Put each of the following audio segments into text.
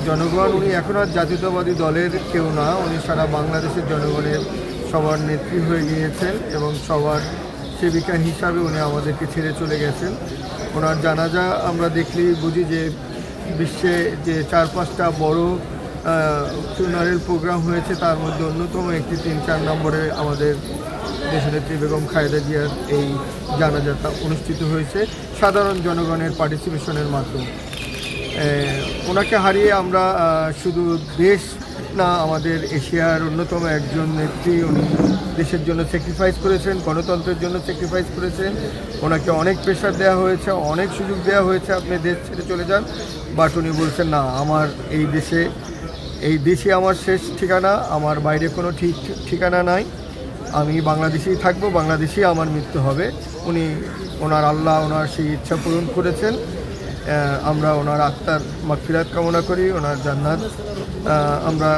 জনগণ উনি এখন আর জাতীয়তাবাদী দলের কেউ না, উনি সারা বাংলাদেশের জনগণের সবার নেত্রী হয়ে গিয়েছেন এবং সবার সেবিকা হিসাবে উনি আমাদেরকে ছেড়ে চলে গেছেন। ওনার জানাজা আমরা দেখলেই বুঝি যে বিশ্বে যে 4-5টা বড় ফিউনারেল প্রোগ্রাম হয়েছে তার মধ্যে অন্যতম একটি 3-4 নম্বরে আমাদের দেশনেত্রী বেগম খালেদা জিয়ার এই জানাজাটা অনুষ্ঠিত হয়েছে সাধারণ জনগণের পার্টিসিপেশনের মাধ্যমে। ওনাকে হারিয়ে আমরা শুধু দেশ না, আমাদের এশিয়ার অন্যতম একজন নেত্রী। উনি দেশের জন্য স্যাক্রিফাইস করেছেন, গণতন্ত্রের জন্য স্যাক্রিফাইস করেছেন। ওনাকে অনেক প্রেশার দেওয়া হয়েছে, অনেক সুযোগ দেওয়া হয়েছে আপনি দেশ ছেড়ে চলে যান, বাট উনি বলছেন না, আমার এই দেশে আমার শেষ ঠিকানা, আমার বাইরে কোনো ঠিকানা নাই, আমি বাংলাদেশেই থাকবো, বাংলাদেশেই আমার মৃত্যু হবে। উনি আল্লাহ ওনার সেই ইচ্ছা পূরণ করেছেন। আমরা ওনার আত্মার মাগফিরাত কামনা করি, ওনার জান্নাত, আমরা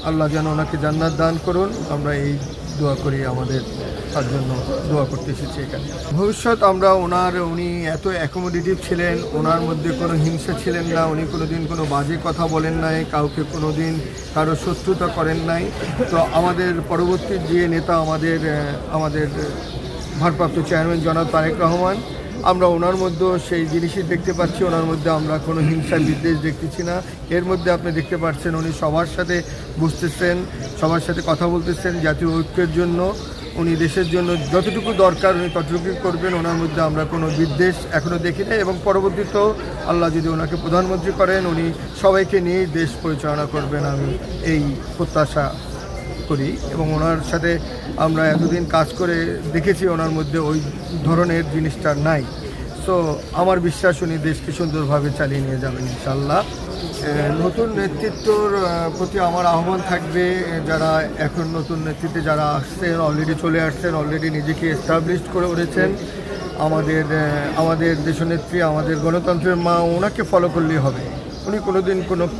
আল্লাহ যেন ওনাকে জান্নাত দান করুন, আমরা এই দোয়া করি, আমাদের তার জন্য দোয়া করতে এসেছি এখানে। ভবিষ্যৎ আমরা উনি এত অ্যাকোমোডেটিভ ছিলেন, ওনার মধ্যে কোনো হিংসা ছিলেন না, উনি কোনোদিন কোনো বাজে কথা বলেন নাই, কাউকে কোনোদিন কারো শত্রুতা করেন নাই। তো আমাদের পরবর্তী যে নেতা আমাদের ভারপ্রাপ্ত চেয়ারম্যান জনাব তারেক রহমান, আমরা ওনার মধ্যেও সেই জিনিসই দেখতে পাচ্ছি। ওনার মধ্যে আমরা কোনো হিংসা বিদ্বেষ দেখতেছি না। এর মধ্যে আপনি দেখতে পাচ্ছেন উনি সবার সাথে বসতেছেন, সবার সাথে কথা বলতেছেন জাতীয় ঐক্যের জন্য। উনি দেশের জন্য যতটুকু দরকার উনি ততটুকু করবেন। ওনার মধ্যে আমরা কোনো বিদ্বেষ এখনও দেখি নাই এবং পরবর্তীতেও আল্লাহ যদি ওনাকে প্রধানমন্ত্রী করেন, উনি সবাইকে নিয়েই দেশ পরিচালনা করবেন, আমি এই প্রত্যাশা করি। এবং ওনার সাথে আমরা এতদিন কাজ করে দেখেছি ওনার মধ্যে ওই ধরনের জিনিসটা নাই। সো আমার বিশ্বাস উনি দেশকে সুন্দরভাবে চালিয়ে নিয়ে যাবেন ইনশাল্লাহ। নতুন নেতৃত্বর প্রতি আমার আহ্বান থাকবে, যারা এখন নতুন নেতৃত্বে যারা আসছেন, অলরেডি চলে আসছেন, অলরেডি নিজেকে এস্টাবলিশড করে উঠেছেন, আমাদের দেশনেত্রী, আমাদের গণতন্ত্রের মা, ওনাকে ফলো করলেই হবে। উনি কোনোদিন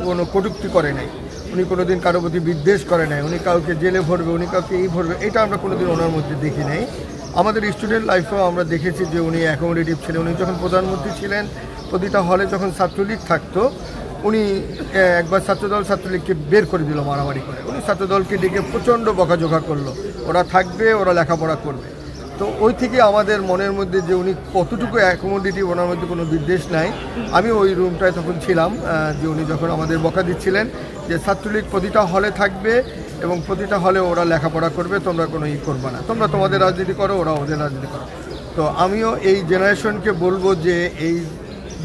কোনো কটূক্তি করে নাই, উনি কোনোদিন কারোর প্রতি বিদ্বেষ করে নাই, উনি কাউকে জেলে ভরবে, উনি কাউকে ভরবে, এটা আমরা কোনোদিন ওনার মধ্যে দেখি নাই। আমাদের স্টুডেন্ট লাইফেও আমরা দেখেছি যে উনি অ্যাকোমোডেটিভ ছিলেন। উনি যখন প্রধানমন্ত্রী ছিলেন, প্রতিটা হলে যখন ছাত্রলীগ থাকতো, উনি একবার ছাত্রলীগকে বের করে দিল মারামারি করে। উনি ছাত্রদলকে ডেকে প্রচণ্ড বকাঝোকা করলো, ওরা থাকবে, ওরা লেখাপড়া করবে। তো ওই থেকে আমাদের মনের মধ্যে যে উনি কতটুকু অ্যাকোমোডেটিভ, ওনার মধ্যে কোনো বিদ্বেষ নাই। আমি ওই রুমটায় তখন ছিলাম, যে উনি যখন আমাদের বকা দিচ্ছিলেন যে ছাত্রলীগ প্রতিটা হলে থাকবে এবং প্রতিটা হলে ওরা লেখাপড়া করবে, তোমরা কোনো করবে না, তোমরা তোমাদের রাজনীতি করো, ওরা ওদের রাজনীতি করো। তো আমিও এই জেনারেশনকে বলবো যে এই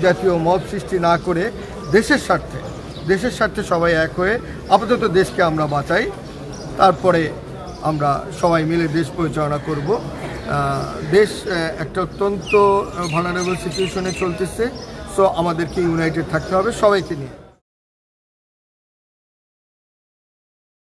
জাতীয় মব সৃষ্টি না করে দেশের স্বার্থে সবাই এক হয়ে আপাতত দেশকে আমরা বাঁচাই, তারপরে আমরা সবাই মিলে দেশ পরিচালনা করব। দেশ একটা অত্যন্ত ভালনারেবল সিচুয়েশনে চলতেছে, সো আমাদেরকে ইউনাইটেড থাকতে হবে সবাইকে নিয়ে।